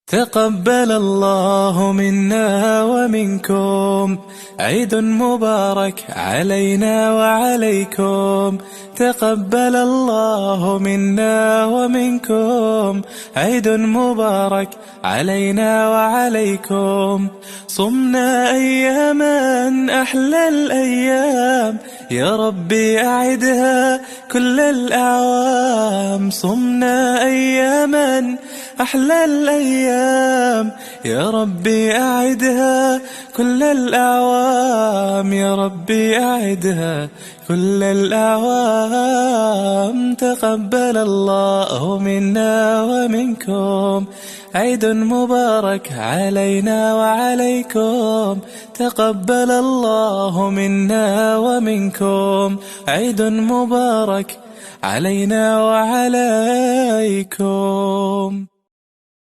تقبل الله منا ومنكم، عيد مبارك علينا وعليكم. تقبل الله منا ومنكم، عيد مبارك علينا وعليكم. صمنا أياما أحلى الأيام، يا ربي أعدها كل الأعوام. صمنا أياما أحلى الأيام، يا ربي أعدها كل الأعوام. يا ربي أعدها كل الأعوام. تقبل الله منا ومنكم، عيد مبارك علينا وعليكم. تقبل الله منا ومنكم، عيد مبارك علينا وعليكم.